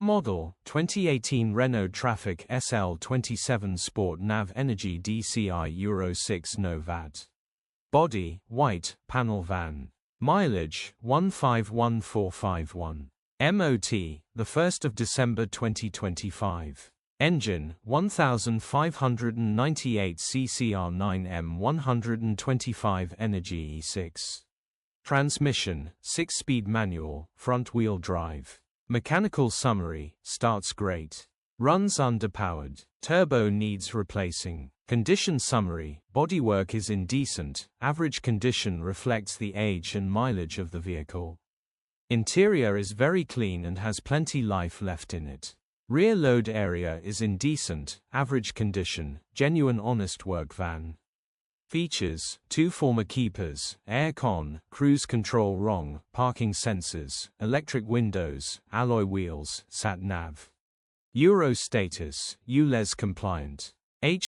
Model, 2018 Renault Trafic Sl27 Sport Nav Energy DCI Euro 6 No VAT. Body, white, panel van. Mileage, 151451. MOT, the 1st of December 2025. Engine, 1598 CCR9M 125 Energy E6. Transmission, 6-speed manual, front-wheel drive. Mechanical summary, starts great. Runs underpowered. Turbo needs replacing. Condition summary, bodywork is indecent, average condition reflects the age and mileage of the vehicle. Interior is very clean and has plenty life left in it. Rear load area is indecent, average condition, genuine honest work van. Features, 2 former keepers, air-con, cruise control wrong, parking sensors, electric windows, alloy wheels, sat-nav. Euro status, Ulez compliant.